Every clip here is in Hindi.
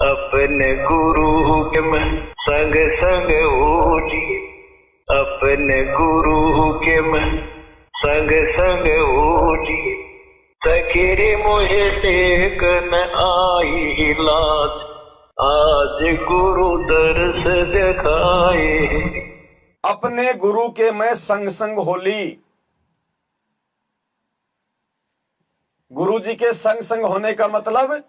अपने गुरु के मैं संग संग ओली, अपने गुरु के मैं संग संग ओली, सखीरे मुझे टेक न आई लाज, आज गुरु दर्श दिखाए। अपने गुरु के मैं संग संग होली। गुरु जी के संग संग होने का मतलब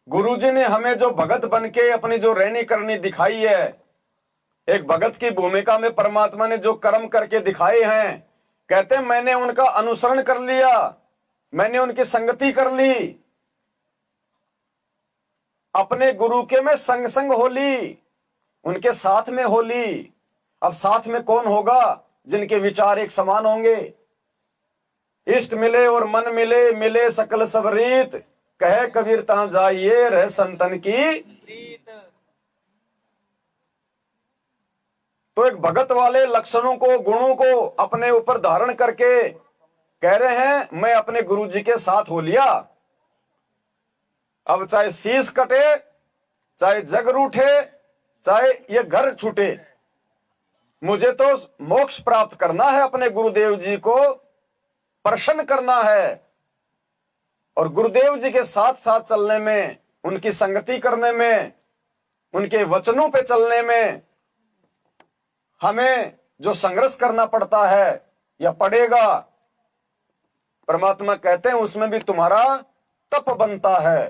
गुरु जी ने हमें जो भगत बनके अपनी जो रहनी करनी दिखाई है, एक भगत की भूमिका में परमात्मा ने जो कर्म करके दिखाए हैं, कहते हैं मैंने उनका अनुसरण कर लिया, मैंने उनकी संगति कर ली। अपने गुरु के में संग संग होली, उनके साथ में होली। अब साथ में कौन होगा? जिनके विचार एक समान होंगे। इष्ट मिले और मन मिले, मिले सकल सब रीत, कहे कबीर तहां जाइए रह संतन की। तो एक भगत वाले लक्षणों को, गुणों को अपने ऊपर धारण करके कह रहे हैं मैं अपने गुरु जी के साथ हो लिया। अब चाहे शीश कटे, चाहे जग रूठे, चाहे ये घर छूटे, मुझे तो मोक्ष प्राप्त करना है, अपने गुरुदेव जी को प्रसन्न करना है। और गुरुदेव जी के साथ साथ चलने में, उनकी संगति करने में, उनके वचनों पे चलने में हमें जो संघर्ष करना पड़ता है या पड़ेगा, परमात्मा कहते हैं उसमें भी तुम्हारा तप बनता है।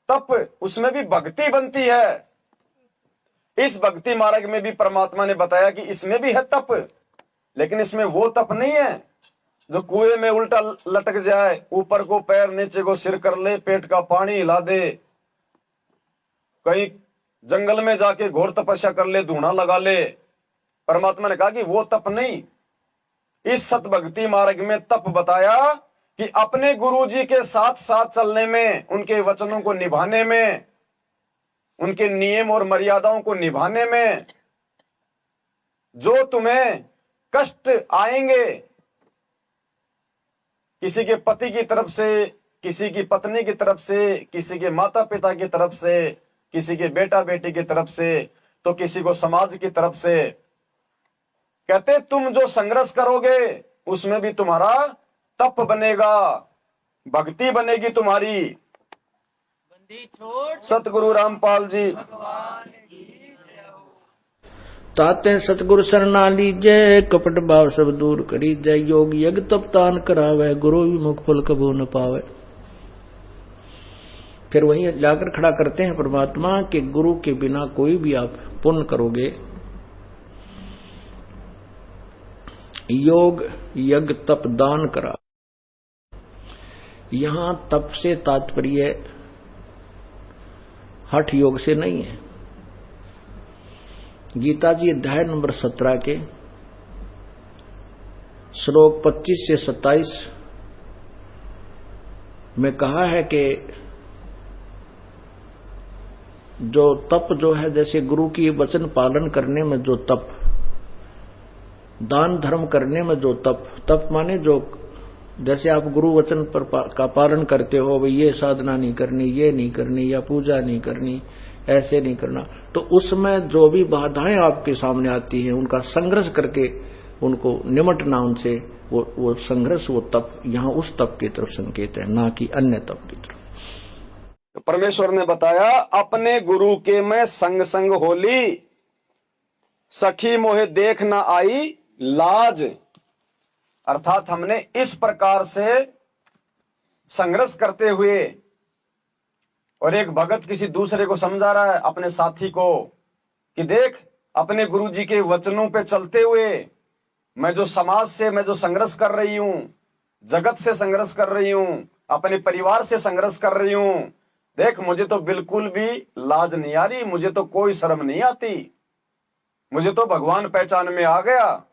तप, उसमें भी भक्ति बनती है। इस भक्ति मार्ग में भी परमात्मा ने बताया कि इसमें भी है तप, लेकिन इसमें वो तप नहीं है जो कुएं में उल्टा लटक जाए, ऊपर को पैर नीचे को सिर कर ले, पेट का पानी हिला दे, कहीं जंगल में जाके घोर तपस्या कर ले, धूना लगा ले। परमात्मा ने कहा कि वो तप नहीं। इस सत भक्ति मार्ग में तप बताया कि अपने गुरु जी के साथ साथ चलने में, उनके वचनों को निभाने में, उनके नियम और मर्यादाओं को निभाने में जो तुम्हें कष्ट आएंगे, किसी के पति की तरफ से, किसी की पत्नी की तरफ से, किसी के माता पिता की तरफ से, किसी के बेटा बेटी की तरफ से, तो किसी को समाज की तरफ से, कहते तुम जो संघर्ष करोगे उसमें भी तुम्हारा तप बनेगा, भक्ति बनेगी तुम्हारी। सतगुरु रामपाल जी। ताते सतगुरु शरणा लीजय, कपट भाव सब दूर करी जय। योग यज्ञ तप तान करावे, गुरु विमुख फल कबू न पावे। फिर वहीं जाकर खड़ा करते हैं परमात्मा के गुरु के बिना कोई भी आप पुण्य करोगे, योग यज्ञ तप दान करा। यहां तप से तात्पर्य हठ योग से नहीं है। गीता जी अध्याय नंबर 17 के श्लोक 25 से 27 में कहा है कि जो तप जो है, जैसे गुरु की वचन पालन करने में जो तप, दान धर्म करने में जो तप, तप माने जो, जैसे आप गुरु वचन पर का पालन करते हो, भाई ये साधना नहीं करनी, ये नहीं करनी, या पूजा नहीं करनी, ऐसे नहीं करना, तो उसमें जो भी बाधाएं आपके सामने आती हैं उनका संघर्ष करके उनको निमटना, उनसे वो संघर्ष, वो तप, यहाँ उस तप की तरफ संकेत है, ना कि अन्य तप की तरफ। परमेश्वर ने बताया अपने गुरु के मैं संग संग होली, सखी मोहे देख न आई लाज। अर्थात हमने इस प्रकार से संघर्ष करते हुए, और एक भगत किसी दूसरे को समझा रहा है, अपने साथी को, कि देख अपने गुरु जी के वचनों पे चलते हुए मैं जो समाज से मैं जो संघर्ष कर रही हूं, जगत से संघर्ष कर रही हूं, अपने परिवार से संघर्ष कर रही हूं, देख मुझे तो बिल्कुल भी लाज नहीं आ रही, मुझे तो कोई शर्म नहीं आती, मुझे तो भगवान पहचान में आ गया।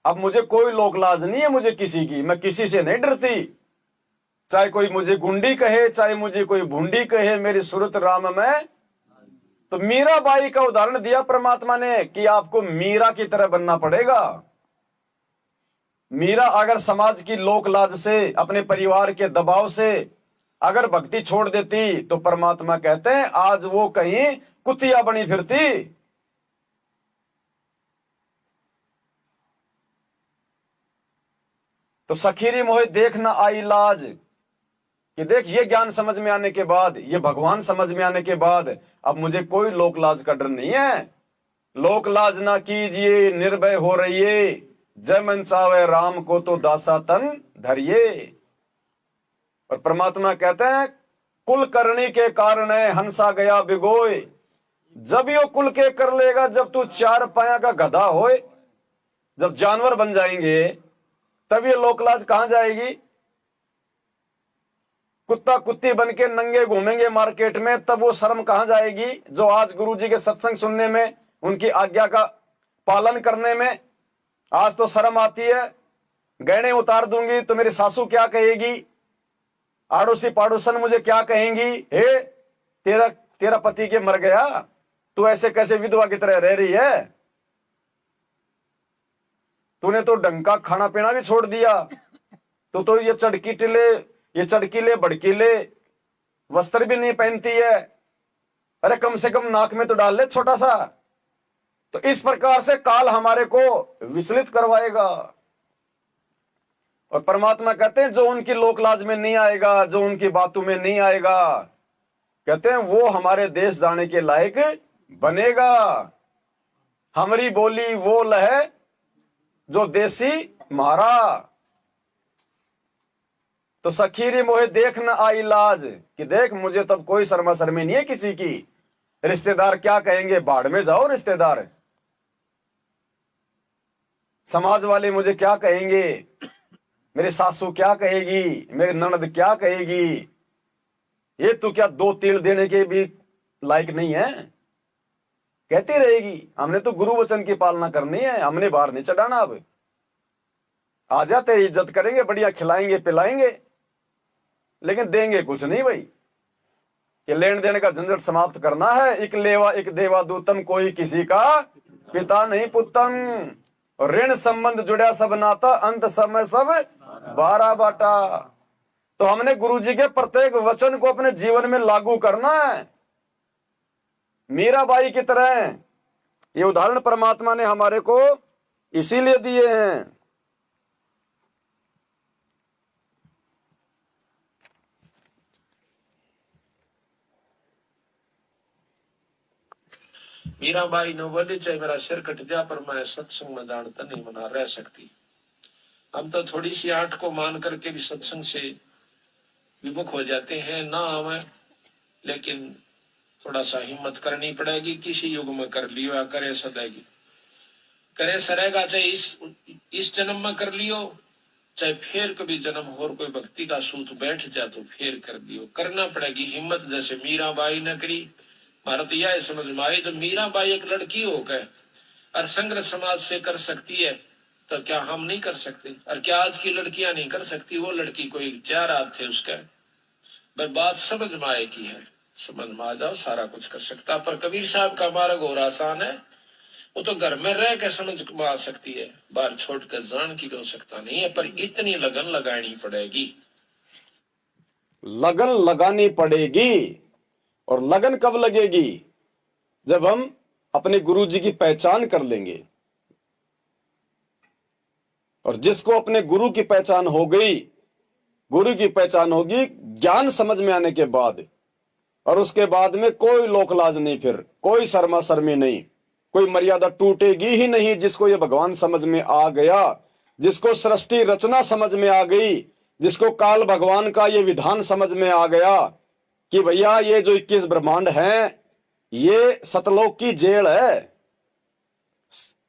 अब मुझे कोई लोक लाज नहीं है मुझे किसी की, मैं किसी से नहीं डरती, चाहे कोई मुझे गुंडी कहे, चाहे मुझे कोई भूंडी कहे, मेरी सूरत राम में। तो मीरा बाई का उदाहरण दिया परमात्मा ने कि आपको मीरा की तरह बनना पड़ेगा। मीरा अगर समाज की लोक लाज से, अपने परिवार के दबाव से अगर भक्ति छोड़ देती तो परमात्मा कहते हैं आज वो कहीं कुतिया बनी फिरती। तो सखीरी मोहे देख न आई लाज, कि देख ये ज्ञान समझ में आने के बाद, ये भगवान समझ में आने के बाद अब मुझे कोई लोक लाज का डर नहीं है। लोक लाज ना कीजिए निर्भय हो रहिए, जय मन चावे राम को तो दासा तन धरिए। और परमात्मा कहते हैं कुल करनी के कारण है हंसा गया बिगोए, जब यो कुल के कर लेगा जब तू चार पाया का गधा होए। जब जानवर बन जाएंगे तब ये लोकलाज कहां जाएगी। कुत्ता कुत्ती बन के नंगे घूमेंगे मार्केट में, तब वो शर्म कहां जाएगी। जो आज गुरुजी के सत्संग सुनने में, उनकी आज्ञा का पालन करने में आज तो शर्म आती है। गहने उतार दूंगी तो मेरी सासू क्या कहेगी, आड़ोसी पाड़ोसन मुझे क्या कहेंगी, हे तेरा पति के मर गया, तू ऐसे कैसे विधवा की तरह रह रही है, तूने तो ढंग का खाना पीना भी छोड़ दिया, तो ये चड़कीले भड़कीले वस्त्र भी नहीं पहनती है, अरे कम से कम नाक में तो डाल ले छोटा सा। तो इस प्रकार से काल हमारे को विचलित करवाएगा। और परमात्मा कहते हैं जो उनकी लोकलाज में नहीं आएगा, जो उनकी बातों में नहीं आएगा, कहते हैं वो हमारे देश जाने के लायक बनेगा। हमारी बोली वो लहे जो देसी मारा। तो सखीरी मोहे देख न आई लाज, कि देख मुझे तब कोई शर्मा शर्मी नहीं है किसी की। रिश्तेदार क्या कहेंगे, बाढ़ में जाओ रिश्तेदार, समाज वाले मुझे क्या कहेंगे, मेरी सासू क्या कहेगी, मेरी ननद क्या कहेगी, ये तू क्या दो तीर देने के भी लायक नहीं है, कहती रहेगी। हमने तो गुरु वचन की पालना करनी है, हमने बाहर नहीं चढ़ाना। अब आजा तेरी इज्जत करेंगे, बढ़िया खिलाएंगे पिलाएंगे, लेकिन देंगे कुछ नहीं भाई। ये लेन देन का झंझट समाप्त करना है। एक लेवा एक देवा दूतम, कोई किसी का पिता नहीं पुतम। ऋण संबंध जुड़ा सब नाता, अंत समय सब बारा बाटा। तो हमने गुरुजी के प्रत्येक वचन को अपने जीवन में लागू करना है, मीराबाई की तरह। ये उदाहरण परमात्मा ने हमारे को इसीलिए दिए हैं। मीराबाई ने बोली चाहे मेरा सिर कट जा पर मैं सत्संग में जानता नहीं मना रह सकती। हम तो थोड़ी सी आठ को मान करके भी सत्संग से विमुख हो जाते हैं ना हमें, लेकिन थोड़ा सा हिम्मत करनी पड़ेगी। किसी युग में कर लियो या करे सदेगी, करे सरेगा, चाहे इस जन्म में कर लियो, चाहे फिर कभी जन्म और कोई भक्ति का सूत बैठ जाए तो फिर कर लियो। करना पड़ेगी हिम्मत, जैसे मीराबाई ने करी। भारत यह समझ में आई तो मीराबाई एक लड़की होकर और संग्रह समाज से कर सकती है, तो क्या हम नहीं कर सकते? और क्या आज की लड़कियां नहीं कर सकती? वो लड़की कोई चार हाथ थे उसका। भाई बात समझ में आएगी है, समझ में आ जाओ सारा कुछ कर सकता। पर कबीर साहब का मार्ग और आसान है, वो तो घर में रह के समझ में आ सकती है, बाहर छोड़ कर जान की हो सकता नहीं है। पर इतनी लगन लगानी पड़ेगी, लगन लगानी पड़ेगी। और लगन कब लगेगी? जब हम अपने गुरुजी की पहचान कर लेंगे। और जिसको अपने गुरु की पहचान हो गई, गुरु की पहचान होगी ज्ञान समझ में आने के बाद, और उसके बाद में कोई लोकलाज नहीं, फिर कोई शर्मा शर्मी नहीं, कोई मर्यादा टूटेगी ही नहीं। जिसको ये भगवान समझ में आ गया, जिसको सृष्टि रचना समझ में आ गई, जिसको काल भगवान का ये विधान समझ में आ गया कि भैया ये जो 21 ब्रह्मांड हैं, ये सतलोक की जेल है।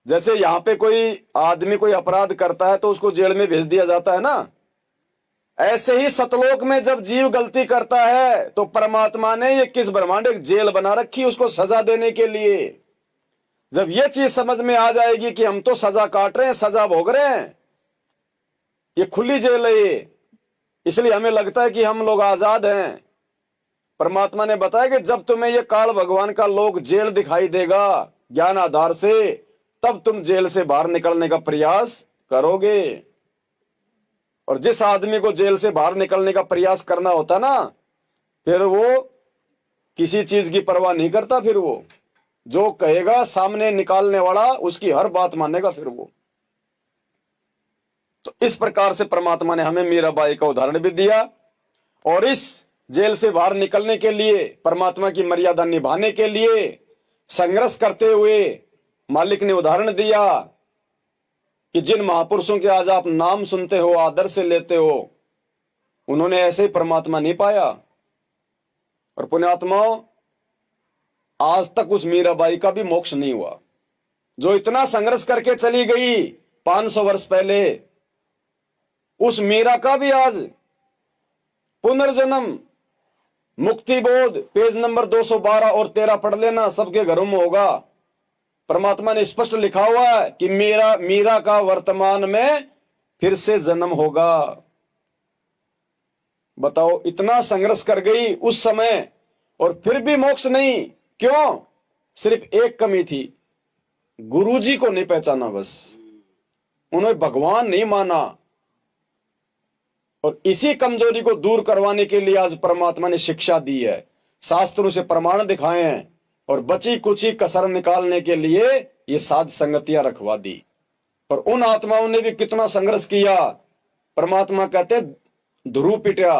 जैसे यहां पे कोई आदमी कोई अपराध करता है तो उसको जेल में भेज दिया जाता है ना, ऐसे ही सतलोक में जब जीव गलती करता है तो परमात्मा ने ये 21 ब्रह्मांड एक जेल बना रखी उसको सजा देने के लिए। जब ये चीज समझ में आ जाएगी कि हम तो सजा काट रहे हैं, सजा भोग रहे हैं, ये खुली जेल है ये, इसलिए हमें लगता है कि हम लोग आजाद हैं। परमात्मा ने बताया कि जब तुम्हें ये काल भगवान का लोक जेल दिखाई देगा ज्ञान आधार से, तब तुम जेल से बाहर निकलने का प्रयास करोगे। और जिस आदमी को जेल से बाहर निकलने का प्रयास करना होता ना, फिर वो किसी चीज की परवाह नहीं करता। फिर वो जो कहेगा सामने निकालने वाला उसकी हर बात मानेगा फिर वो। तो इस प्रकार से परमात्मा ने हमें मीराबाई का उदाहरण भी दिया, और इस जेल से बाहर निकलने के लिए, परमात्मा की मर्यादा निभाने के लिए संघर्ष करते हुए मालिक ने उदाहरण दिया कि जिन महापुरुषों के आज आप नाम सुनते हो, आदर से लेते हो, उन्होंने ऐसे ही परमात्मा नहीं पाया। और पुण्यात्माओं, आज तक उस मीराबाई का भी मोक्ष नहीं हुआ जो इतना संघर्ष करके चली गई 500 वर्ष पहले। उस मीरा का भी आज पुनर्जन्म, मुक्ति बोध, पेज नंबर 212 और 13 पढ़ लेना, सबके घरों में होगा। परमात्मा ने स्पष्ट लिखा हुआ है कि मीरा का वर्तमान में फिर से जन्म होगा। बताओ, इतना संघर्ष कर गई उस समय और फिर भी मोक्ष नहीं। क्यों? सिर्फ एक कमी थी, गुरुजी को नहीं पहचाना। बस उन्होंने भगवान नहीं माना। और इसी कमजोरी को दूर करवाने के लिए आज परमात्मा ने शिक्षा दी है, शास्त्रों से प्रमाण दिखाए हैं, और बची कुची कसर निकालने के लिए ये साध संगतियां रखवा दी। और उन आत्माओं ने भी कितना संघर्ष किया। परमात्मा कहते ध्रुव पिटया,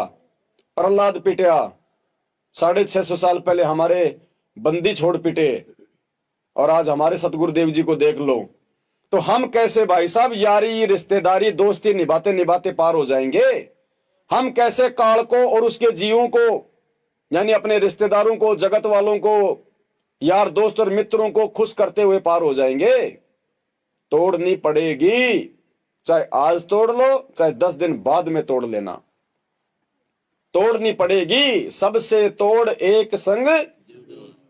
प्रहलाद पिटया, 650 साल पहले हमारे बंदी छोड़ पिटे, और आज हमारे सतगुरुदेव जी को देख लो। तो हम कैसे भाई साहब यारी, रिश्तेदारी, दोस्ती निभाते निभाते पार हो जाएंगे? हम कैसे काल को और उसके जीवों को, यानी अपने रिश्तेदारों को, जगत वालों को, यार दोस्त और मित्रों को खुश करते हुए पार हो जाएंगे? तोड़नी पड़ेगी, चाहे आज तोड़ लो, चाहे 10 दिन बाद में तोड़ लेना। तोड़नी पड़ेगी, सबसे तोड़ एक संग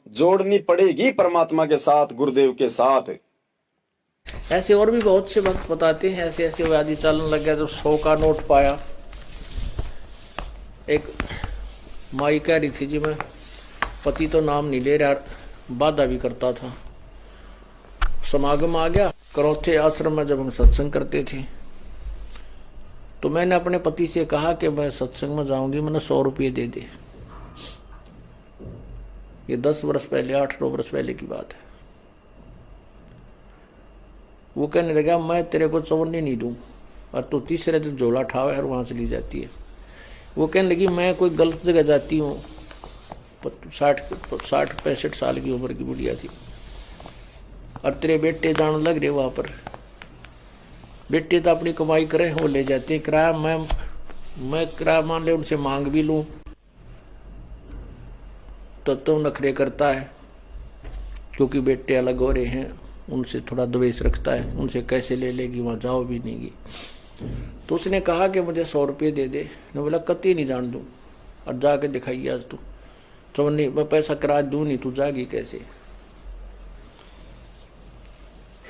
जोड़नी पड़ेगी परमात्मा के साथ, गुरुदेव के साथ। ऐसे और भी बहुत से भक्त बताते हैं, ऐसे ऐसे व्याधि चलन लग गया तो 100 का नोट पाया। एक माई कह रही थी जी, मैं पति तो नाम नहीं ले रहा, बाधा भी करता था। समागम आ गया, करौथे आश्रम में जब हम सत्संग करते थे, तो मैंने अपने पति से कहा कि मैं सत्संग में जाऊंगी, मैंने 100 रुपये दे दे। ये 10 वर्ष पहले, 8-9 वर्ष पहले की बात है। वो कहने लगा, मैं तेरे को 54 नहीं दूं, और तू तीसरे दिन झोला ठावे और वहां चली जाती है। वो कहने लगी, मैं कोई गलत जगह जाती हूँ। 60-65 साल की उम्र की बुढ़िया थी, और तेरे बेटे जाने लग रहे वहां पर। बेटे तो अपनी कमाई करे, वो ले जाते हैं किराया। मैं किराया मान ले उनसे मांग भी लूं तो नखरे करता है, क्योंकि बेटे अलग हो रहे हैं, उनसे थोड़ा द्वेष रखता है, उनसे कैसे ले लेगी, वहां जाओ भी नहीं गी। तो उसने कहा कि मुझे 100 रुपये दे दे। मैं बोला कति नहीं जान दूं, और जाके दिखाइए आज तू। तो नहीं, मैं पैसा किराया दूं नहीं, तू जागी कैसे?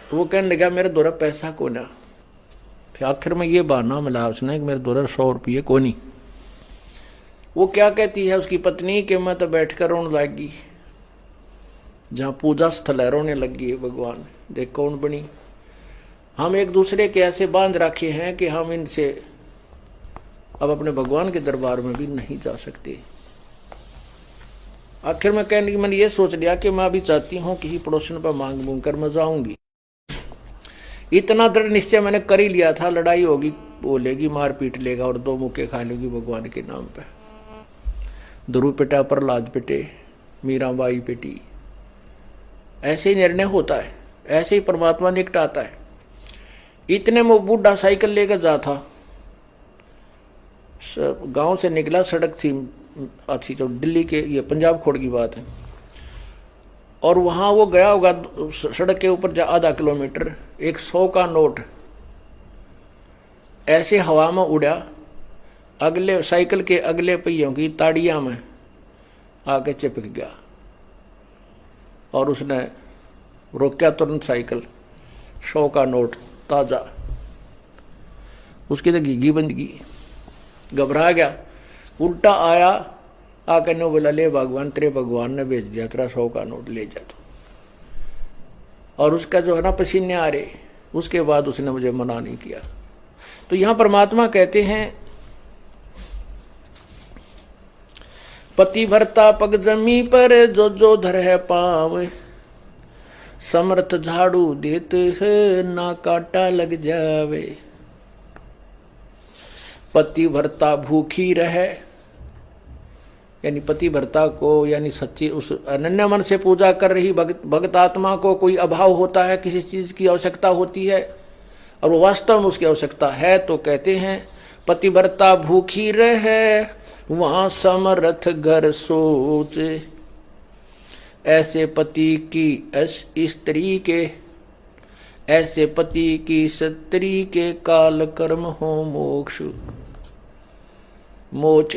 तो वो कहने लगा, मेरे द्वारा पैसा को ना। फिर आखिर में ये बहाना मिला उसने कि मेरे द्वारा 100 रुपये को नहीं। वो क्या कहती है उसकी पत्नी कि मैं तो बैठकर रोने लगी, जहां पूजा स्थल है रोने लगी है भगवान, देख कौन बनी। हम एक दूसरे के ऐसे बांध रखे हैं कि हम इनसे अब अपने भगवान के दरबार में भी नहीं जा सकते। आखिर में कहने की मैंने ये सोच लिया कि मैं अभी चाहती हूँ किसी पड़ोसन पर मांग मूंग कर मैं जाऊंगी। इतना दृढ़ निश्चय मैंने कर ही लिया था, लड़ाई होगी, बोलेगी, मार पीट लेगा और 2 मुक्के खा लेगी भगवान के नाम पे। ध्रुव पिटा, प्रहलाद पिटे, मीराबाई पिटी। ऐसे ही निर्णय होता है, ऐसे ही परमात्मा निकटाता है। इतने में बूढ़ा साइकिल लेकर जा था, गांव से निकला, सड़क थी अच्छी, तो दिल्ली के, ये पंजाब खोड़ की बात है, और वहां वो गया होगा सड़क के ऊपर आधा किलोमीटर, एक 100 का नोट ऐसे हवा में उड़ा, अगले साइकिल के अगले पहियों की ताड़ियां में आके चिपक गया, और उसने रोका तुरंत साइकिल। 100 का नोट ताजा, उसकी तो घीघी बंद की, घबरा गया, उल्टा आया, आकर ने बोला, ले भगवान, तेरे भगवान ने भेज दिया, तेरा 100 का नोट ले जा। तो और उसका जो है ना पसीने आ रहे, उसके बाद उसने मुझे मना नहीं किया। तो यहां परमात्मा कहते हैं, पति भरता पग जमी पर जो जो धर है पाव, समर्थ झाड़ू देते है ना काटा लग जावे। पति भरता भूखी रहे, यानी पति भरता को यानी सच्ची उस अनन्य मन से पूजा कर रही भक्त आत्मा को कोई अभाव होता है, किसी चीज की आवश्यकता होती है और वो वास्तव में उसकी आवश्यकता है, तो कहते हैं पति भरता भूखी रहे वहां समर्थ घर सोच। ऐसे पति की स्त्री के, ऐसे पति की स्त्री के काल कर्म हो मोक्ष मोच।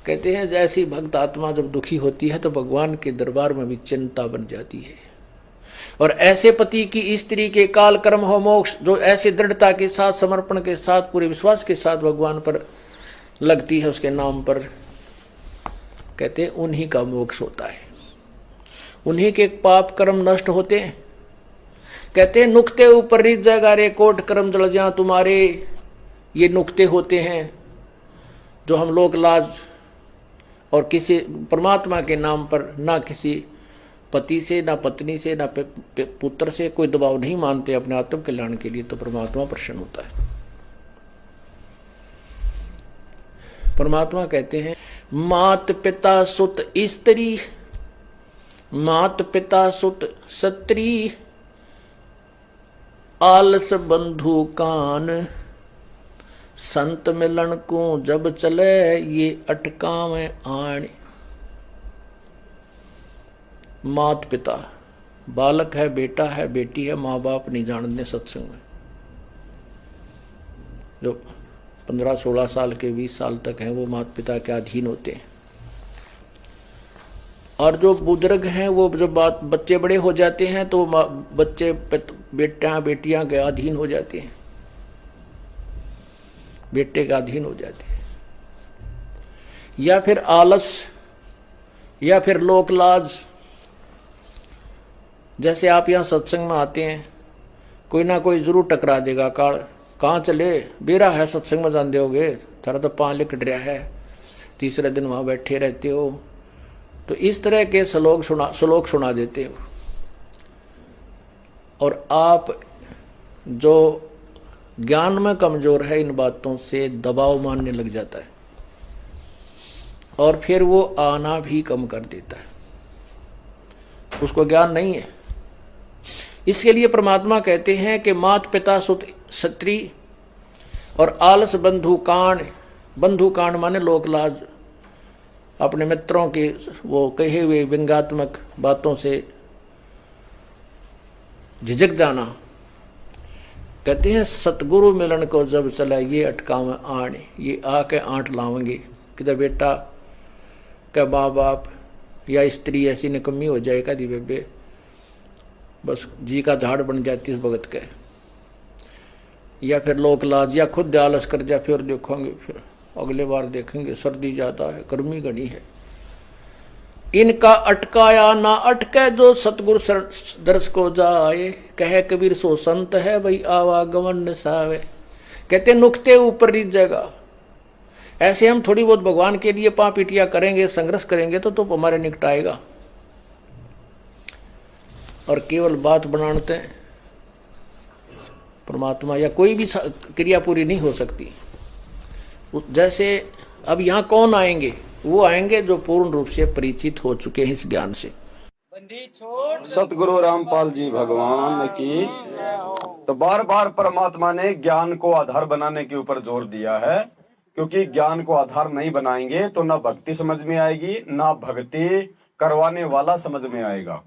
कहते हैं जैसी भक्त आत्मा जब दुखी होती है तो भगवान के दरबार में भी चिंता बन जाती है। और ऐसे पति की स्त्री के काल कर्म हो मोक्ष, जो ऐसे दृढ़ता के साथ, समर्पण के साथ, पूरे विश्वास के साथ भगवान पर लगती है, उसके नाम पर, कहते हैं उन्हीं का मोक्ष होता है, उन्हीं के पाप कर्म नष्ट होते हैं। कहते हैं नुक्ते ऊपर रिच जगा रे कोट कर्म जल जा तुम्हारे। ये नुक्ते होते हैं जो हम लोग लाज और किसी परमात्मा के नाम पर ना किसी पति से, ना पत्नी से, ना पुत्र से कोई दबाव नहीं मानते अपने आत्म कल्याण के लिए, तो परमात्मा प्रसन्न होता है। परमात्मा कहते हैं मात पिता सुत स्त्री, मात पिता सुत सत्री, आलस बंधु कान, संत मिलन को जब चले ये अटकावे आण। मात पिता, बालक है, बेटा है, बेटी है, माँ बाप नहीं जानते सत्संग में, जो 15-16 साल के 20 साल तक हैं वो माता पिता के अधीन होते हैं। और जो बुजुर्ग हैं वो जब बच्चे बड़े हो जाते हैं तो बच्चे बेटियां के अधीन हो जाते हैं, बेटे के अधीन हो जाते हैं। या फिर आलस, या फिर लोक लाज। जैसे आप यहाँ सत्संग में आते हैं, कोई ना कोई जरूर टकरा देगा, कहाँ चले, बेरा है सत्संग में जान दोगे, थारा तो पाँव लिकट रहा है, तीसरे दिन वहां बैठे रहते हो। तो इस तरह के श्लोक सुना देते हो। और आप जो ज्ञान में कमजोर है, इन बातों से दबाव मानने लग जाता है और फिर वो आना भी कम कर देता है, उसको ज्ञान नहीं है। इसके लिए परमात्मा कहते हैं कि मात पिता सुत स्त्री और आलस बंधुकाण। बंधुकाण माने लोक लाज, अपने मित्रों के वो कहे हुए व्यंग्यात्मक बातों से झिझक जाना। कहते हैं सतगुरु मिलन को जब चला ये अटकावे आण, ये आके आंट लावेंगे। किधर बेटा क्या माँ बाप या स्त्री ऐसी निकम्मी हो जाए कदी बेबे, बस जी का झाड़ बन जाती इस भगत के, या फिर लोक लाज, या खुद आलस कर जा, फिर देखोगे, फिर अगले बार देखेंगे, सर्दी ज्यादा है, गर्मी घनी है। इनका अटकाया ना अटके जो सतगुरु दर्श को जाए, कहे कबीर सो संत है भाई आवागमन निसावे। कहते नुक्ते ऊपर रिच जगह। ऐसे हम थोड़ी बहुत भगवान के लिए पापीटिया करेंगे, संघर्ष करेंगे तो हमारे निकट आएगा। और केवल बात बनाते हैं परमात्मा या कोई भी क्रिया पूरी नहीं हो सकती। जैसे अब यहाँ कौन आएंगे, वो आएंगे जो पूर्ण रूप से परिचित हो चुके हैं इस ज्ञान से। सतगुरु रामपाल जी भगवान की। तो बार बार परमात्मा ने ज्ञान को आधार बनाने के ऊपर जोर दिया है, क्योंकि ज्ञान को आधार नहीं बनाएंगे तो ना भक्ति समझ में आएगी, ना भक्ति करवाने वाला समझ में आएगा,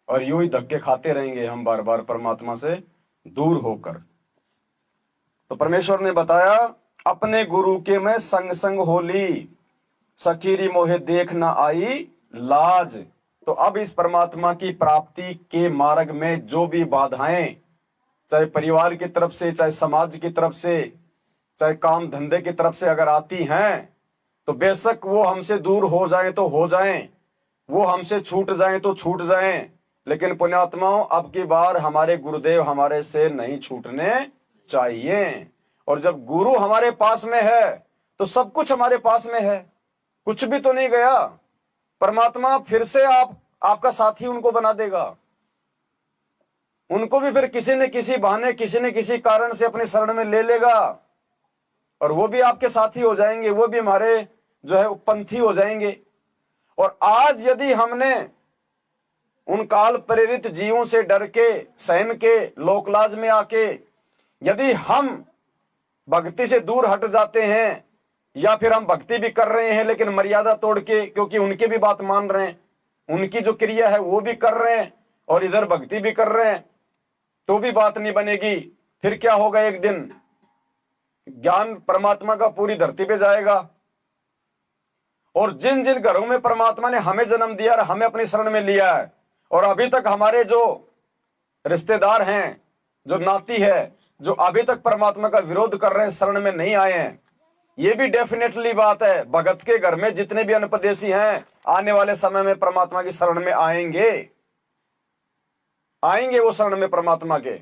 और यूं ही धक्के खाते रहेंगे हम बार बार परमात्मा से दूर होकर। तो परमेश्वर ने बताया अपने गुरु के में संग संग होली, सखीरी मोहे देख न आई लाज। तो अब इस परमात्मा की प्राप्ति के मार्ग में जो भी बाधाएं, चाहे परिवार की तरफ से, चाहे समाज की तरफ से, चाहे काम धंधे की तरफ से अगर आती हैं, तो बेशक वो हमसे दूर हो जाएं तो हो जाएं, वो हमसे छूट जाएं तो छूट जाएं, लेकिन पुण्यात्माओं अब की बार हमारे गुरुदेव हमारे से नहीं छूटने चाहिए। और जब गुरु हमारे पास में है तो सब कुछ हमारे पास में है। कुछ भी तो नहीं गया। परमात्मा फिर से आपका साथी उनको बना देगा। उनको भी फिर किसी न किसी बहाने, किसी न किसी कारण से अपने शरण में ले लेगा और वो भी आपके साथी हो जाएंगे, वो भी हमारे जो है पंथी हो जाएंगे। और आज यदि हमने उन काल प्रेरित जीवों से डर के, सहम के, लोकलाज में आके यदि हम भक्ति से दूर हट जाते हैं, या फिर हम भक्ति भी कर रहे हैं लेकिन मर्यादा तोड़ के, क्योंकि उनकी भी बात मान रहे हैं, उनकी जो क्रिया है वो भी कर रहे हैं और इधर भक्ति भी कर रहे हैं, तो भी बात नहीं बनेगी। फिर क्या होगा, एक दिन ज्ञान परमात्मा का पूरी धरती पे जाएगा। और जिन जिन घरों में परमात्मा ने हमें जन्म दिया और हमें अपनी शरण में लिया है, और अभी तक हमारे जो रिश्तेदार हैं, जो नाती है, जो अभी तक परमात्मा का विरोध कर रहे हैं, शरण में नहीं आए हैं, ये भी डेफिनेटली बात है। भगत के घर में जितने भी अनुपदेशी हैं, आने वाले समय में परमात्मा की शरण में आएंगे वो शरण में परमात्मा के।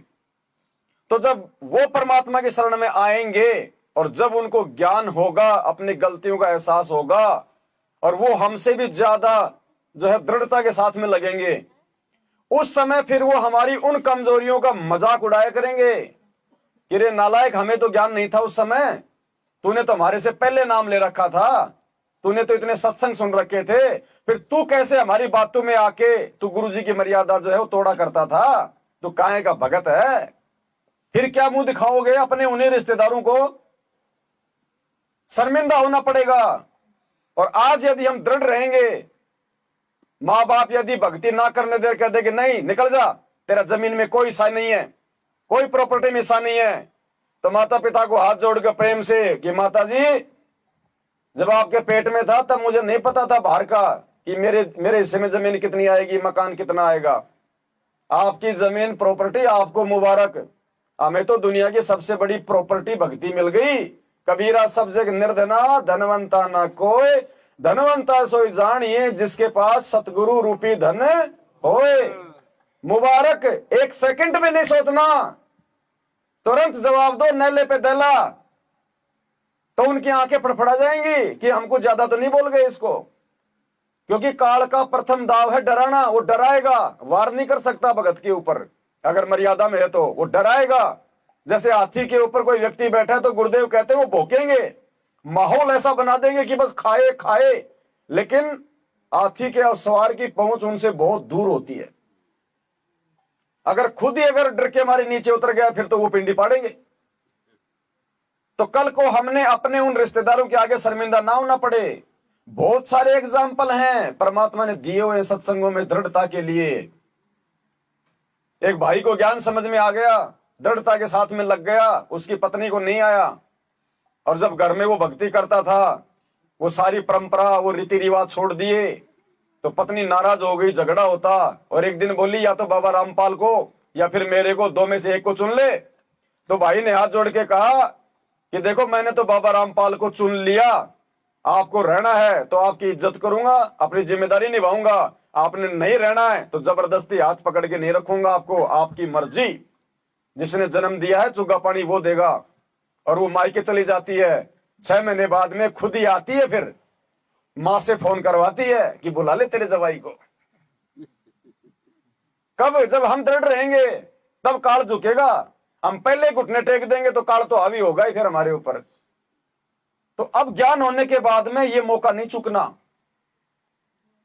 तो जब वो परमात्मा की शरण में आएंगे और जब उनको ज्ञान होगा, अपनी गलतियों का एहसास होगा, और वो हमसे भी ज्यादा जो है दृढ़ता के साथ में लगेंगे, उस समय फिर वो हमारी उन कमजोरियों का मजाक उड़ाया करेंगे कि रे नालायक, हमें तो ज्ञान नहीं था उस समय, तूने तो हमारे से पहले नाम ले रखा था, तूने तो इतने सत्संग सुन रखे थे, फिर तू कैसे हमारी बातों में आके तू गुरुजी की मर्यादा जो है वो तोड़ा करता था, तू काहे का भगत है। फिर क्या मुंह दिखाओगे अपने उन्हीं रिश्तेदारों को, शर्मिंदा होना पड़ेगा। और आज यदि हम दृढ़ रहेंगे, माँ बाप यदि भक्ति ना करने दे, कह दे कि नहीं निकल जा, तेरा जमीन में कोई हिस्सा नहीं है, कोई प्रॉपर्टी में हिस्सा नहीं है, तो माता पिता को हाथ जोड़कर प्रेम से कि माता जी, जब आपके पेट में था तब मुझे नहीं पता था बाहर का कि मेरे हिस्से में जमीन कितनी आएगी, मकान कितना आएगा। आपकी जमीन प्रॉपर्टी आपको मुबारक, हमें तो दुनिया की सबसे बड़ी प्रॉपर्टी भक्ति मिल गई। कबीरा सब जग निर्धना, धनवंता ना कोई, धनवंता सोई जानिए जिसके पास सतगुरु रूपी धन होए। मुबारक, एक सेकंड में नहीं सोचना, तुरंत जवाब दो, नैले पे दला, तो उनकी आंखें फड़फड़ा जाएंगी कि हमको ज्यादा तो नहीं बोल गए इसको। क्योंकि काल का प्रथम दाव है डराना, वो डराएगा, वार नहीं कर सकता भगत के ऊपर, अगर मर्यादा में है तो वो डराएगा। जैसे हाथी के ऊपर कोई व्यक्ति बैठा है तो गुरुदेव कहते हैं वो भौंकेंगे, माहौल ऐसा बना देंगे कि बस खाए खाए, लेकिन हाथी के और सवार की पहुंच उनसे बहुत दूर होती है। अगर खुद ही अगर डर के हमारे नीचे उतर गया फिर तो वो पिंडी पाड़ेंगे। तो कल को हमने अपने उन रिश्तेदारों के आगे शर्मिंदा ना होना पड़े। बहुत सारे एग्जाम्पल हैं परमात्मा ने दिए हुए सत्संगों में दृढ़ता के लिए। एक भाई को ज्ञान समझ में आ गया, दृढ़ता के साथ में लग गया, उसकी पत्नी को नहीं आया, और जब घर में वो भक्ति करता था, वो सारी परंपरा, वो रीति रिवाज छोड़ दिए, तो पत्नी नाराज हो गई, झगड़ा होता, और एक दिन बोली या तो बाबा रामपाल को या फिर मेरे को, दो में से एक को चुन ले। तो भाई ने हाथ जोड़ के कहा कि देखो मैंने तो बाबा रामपाल को चुन लिया, आपको रहना है तो आपकी इज्जत करूंगा, अपनी जिम्मेदारी निभाऊंगा, आपने नहीं रहना है तो जबरदस्ती हाथ पकड़ के नहीं रखूंगा आपको, आपकी मर्जी। जिसने जन्म दिया है चुगा पानी वो देगा। और वो मायके चली जाती है, 6 महीने बाद में खुद ही आती है, फिर मां से फोन करवाती है कि बुला ले तेरे जवाई को। कब, जब हम दृढ़ रहेंगे तब काल झुकेगा। हम पहले घुटने टेक देंगे तो काल तो हावी होगा ही फिर हमारे ऊपर। तो अब ज्ञान होने के बाद में ये मौका नहीं चूकना।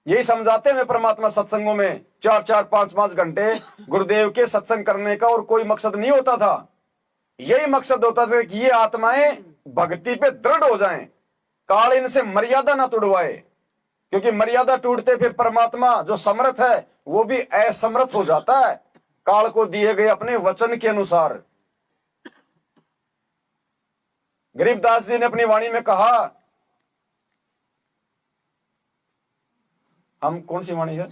यही समझाते हैं परमात्मा सत्संगों में, 4-4, 5-5 घंटे गुरुदेव के सत्संग करने का और कोई मकसद नहीं होता था। यही मकसद होता था कि ये आत्माएं भक्ति पे दृढ़ हो जाएं, काल इनसे मर्यादा ना तोड़वाए। क्योंकि मर्यादा टूटते फिर परमात्मा जो समर्थ है वो भी असमर्थ हो जाता है काल को दिए गए अपने वचन के अनुसार। गरीबदास जी ने अपनी वाणी में कहा, हम कौन सी वाणी है,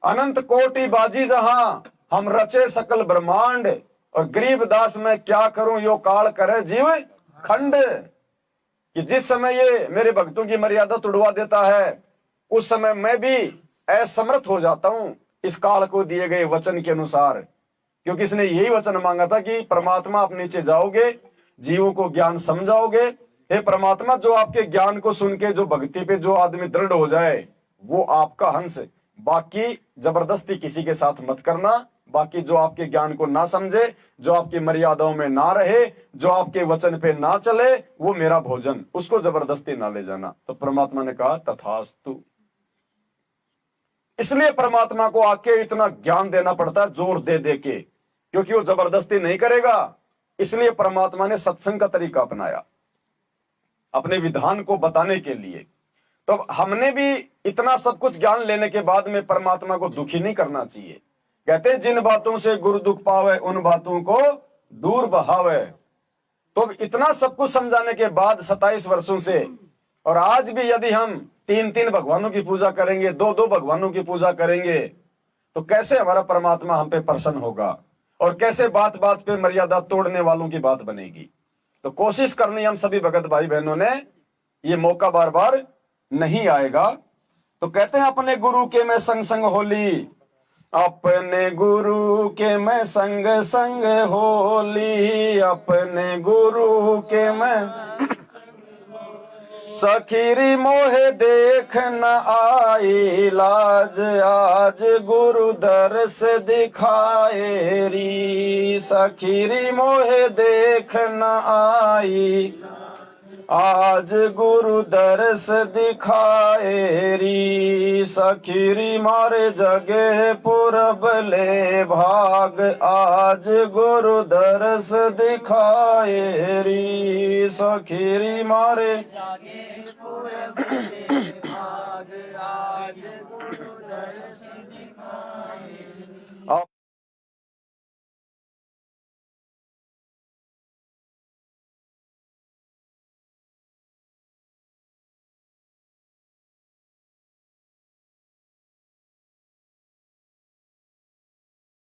अनंत कोटि बाजी जहां हम रचे सकल ब्रह्मांड, और गरीबदास मैं क्या करूं यो काल करे जीव खंड। कि जिस समय ये मेरे भक्तों की मर्यादा तोड़वा देता है उस समय मैं भी असमर्थ हो जाता हूं इस काल को दिए गए वचन के अनुसार। क्योंकि इसने यही वचन मांगा था कि परमात्मा आप नीचे जाओगे, जीवों को ज्ञान समझाओगे, हे परमात्मा, जो आपके ज्ञान को सुन के जो भक्ति पे जो आदमी दृढ़ हो जाए वो आपका हंस, बाकी जबरदस्ती किसी के साथ मत करना। बाकी जो आपके ज्ञान को ना समझे, जो आपकी मर्यादाओं में ना रहे, जो आपके वचन पे ना चले, वो मेरा भोजन, उसको जबरदस्ती ना ले जाना। तो परमात्मा ने कहा तथास्तु। इसलिए परमात्मा को आके इतना ज्ञान देना पड़ता है जोर दे दे के, क्योंकि वो जबरदस्ती नहीं करेगा। इसलिए परमात्मा ने सत्संग का तरीका अपनाया अपने विधान को बताने के लिए। तो हमने भी इतना सब कुछ ज्ञान लेने के बाद में परमात्मा को दुखी नहीं करना चाहिए। कहते हैं जिन बातों से गुरु दुख पावे उन बातों को दूर बहावे। तो इतना सब कुछ समझाने के बाद 27 वर्षों से, और आज भी यदि हम 3-3 भगवानों की पूजा करेंगे, 2-2 भगवानों की पूजा करेंगे, तो कैसे हमारा परमात्मा हम पे प्रसन्न होगा, और कैसे बात बात पे मर्यादा तोड़ने वालों की बात बनेगी। तो कोशिश करनी हम सभी भगत भाई बहनों ने, ये मौका बार बार नहीं आएगा। तो कहते हैं अपने गुरु के मैं संग संग होली, अपने गुरु के मैं संग संग होली, अपने गुरु के मैं सखीरी मोहे देख न आई लाज, आज गुरु दर्श दिखाए री, सखीरी मोहे देख न आई आज गुरु दर्श दिखाए री, सखीरी मारे जगे पूरब ले भाग, आज गुरु दर्श दिखाए री, सखीरी मारे जगे पूरब ले भाग, आज गुरु दर्श दिखाए।